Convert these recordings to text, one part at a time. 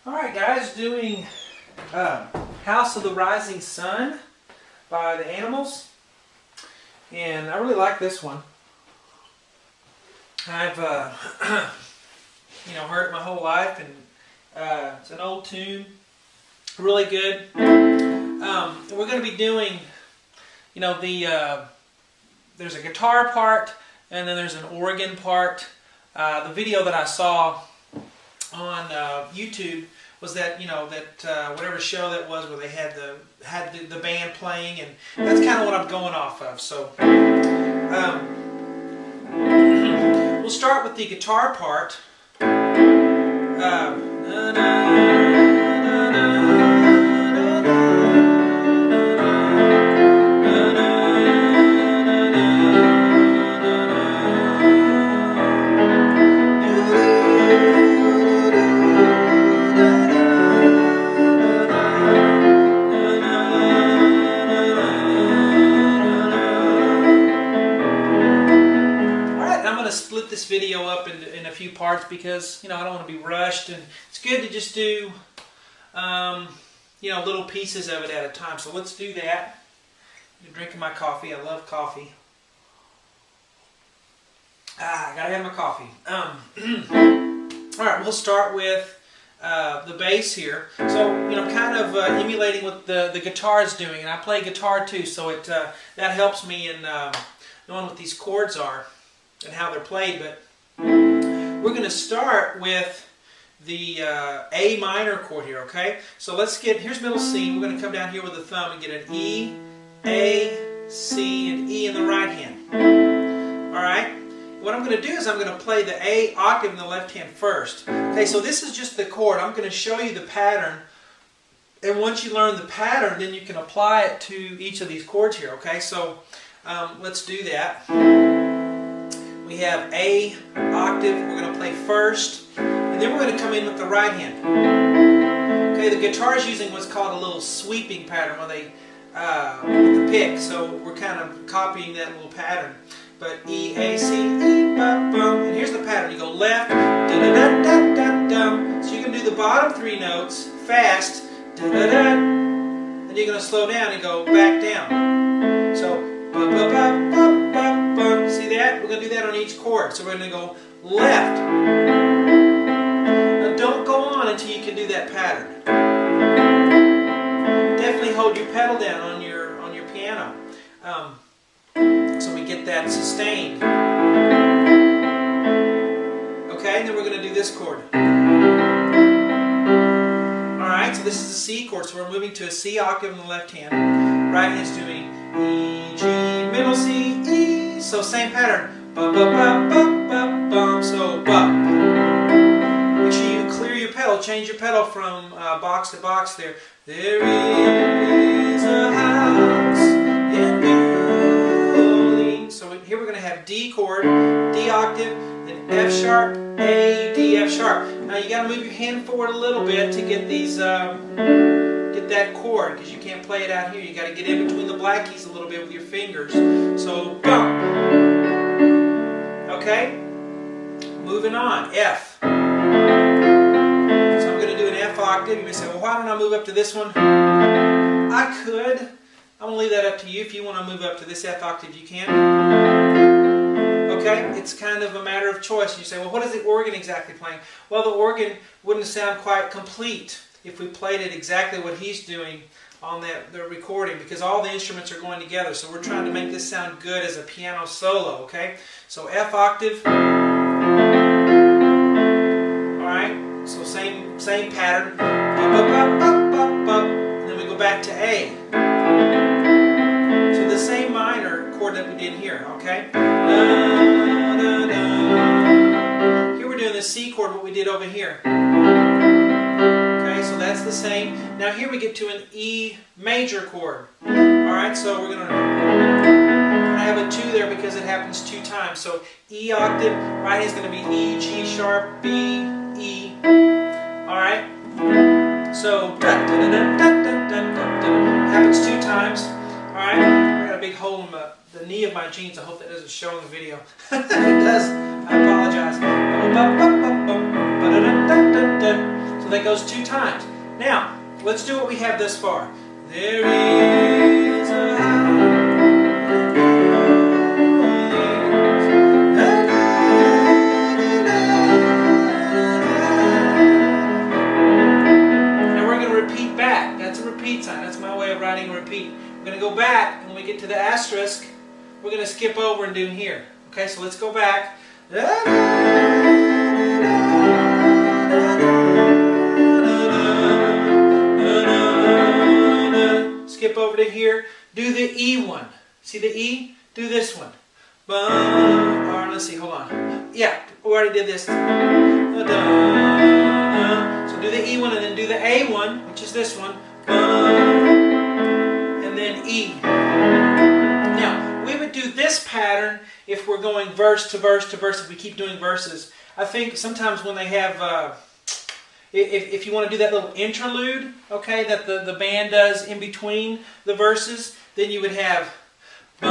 Alright guys, doing House of the Rising Sun by the Animals, and I really like this one. I've heard it my whole life, and it's an old tune, really good. We're going to be doing, there's a guitar part and then there's an organ part. The video that I saw on YouTube was that whatever show that was where they had the band playing, and that's kind of what I'm going off of. So we'll start with the guitar part. Split this video up in a few parts because I don't want to be rushed, and it's good to just do little pieces of it at a time. So let's do that. I'm drinking my coffee. I love coffee. I gotta have my coffee. Alright, we'll start with the bass here. So kind of emulating what the guitar is doing, and I play guitar too, so that helps me in knowing what these chords are and how they're played. But we're going to start with the A minor chord here, okay? So here's middle C. We're going to come down here with the thumb and get an E, A, C, and E in the right hand. Alright? What I'm going to do is I'm going to play the A octave in the left hand first. Okay, so this is just the chord. I'm going to show you the pattern, and once you learn the pattern, then you can apply it to each of these chords here, okay? So let's do that. We have A octave, we're going to play first, and then we're going to come in with the right hand. Okay, the guitar is using what's called a little sweeping pattern where they, with the pick, so we're kind of copying that little pattern. But E, A, C, E, ba, bum, and here's the pattern. You go left, da da da da da da. So you can do the bottom three notes fast, da da da, then you're going to slow down and go back down. So, ba ba ba ba. See that? We're going to do that on each chord. So we're going to go left. Now don't go on until you can do that pattern. Definitely hold your pedal down on your piano, so we get that sustained. Okay, and then we're going to do this chord. Alright, so this is a C chord, so we're moving to a C octave in the left hand. Right hand's doing E, G, middle C, E. So same pattern. Ba ba ba ba ba bum. So ba. Make sure you clear your pedal. Change your pedal from box to box there. There is a house in New Orleans. So here we're going to have D chord, D octave, then F sharp, A, D, F sharp. Now you got to move your hand forward a little bit to get these. Get that chord, because you can't play it out here. You got to get in between the black keys a little bit with your fingers. So bum. Okay, moving on. F. So I'm going to do an F octave. You may say, well, why don't I move up to this one? I could. I'm going to leave that up to you. If you want to move up to this F octave, you can. Okay, it's kind of a matter of choice. You say, well, what is the organ exactly playing? Well, the organ wouldn't sound quite complete if we played it exactly what he's doing on the recording, because all the instruments are going together. So we're trying to make this sound good as a piano solo, okay? So F octave. Alright, so same pattern. And then we go back to A. So the same minor chord that we did here, okay? Here we're doing the C chord, what we did over here. So that's the same. Now here we get to an E major chord. Alright, so we're going to have a 2 there because it happens 2 times. So E octave, right hand is going to be E, G sharp, B, E. Alright, so da, da, da, da, da, da, da, da. Happens 2 times. Alright, I got a big hole in the knee of my jeans. I hope that doesn't show in the video. If it does, I apologize. So that goes 2 times. Now, let's do what we have thus far. There is a Now we're going to repeat back. That's a repeat sign. That's my way of writing repeat. We're going to go back, and when we get to the asterisk, we're going to skip over and do here. Okay, so let's go back. Skip over to here. Do the E one. See the E? Do this one. Or let's see, hold on. Yeah, we already did this. So do the E one and then do the A one, which is this one. And then E. Now, we would do this pattern if we're going verse to verse to verse, if we keep doing verses. I think sometimes when they have, if you want to do that little interlude, okay, that the band does in between the verses, then you would have E.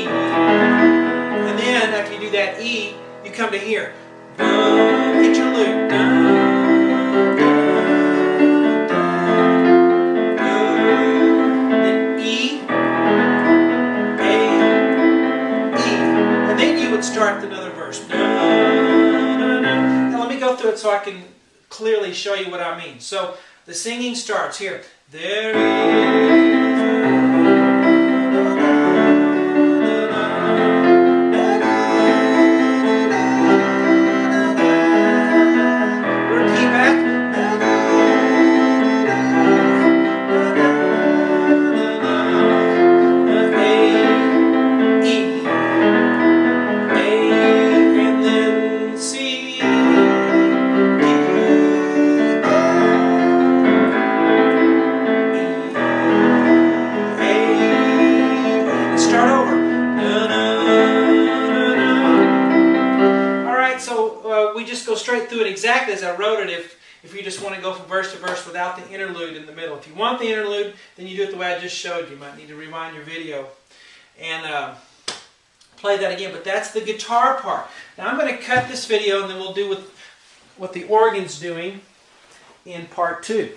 And then after you do that E, you come to here. Interlude. Then E, A, E. And then you would start another verse. Now let me go through it so I can clearly show you what I mean. So the singing starts here. There is repeat back. We just go straight through it exactly as I wrote it if you just want to go from verse to verse without the interlude in the middle. If you want the interlude, then you do it the way I just showed you. You might need to rewind your video and play that again. But that's the guitar part. Now I'm going to cut this video and then we'll do what the organ's doing in part 2.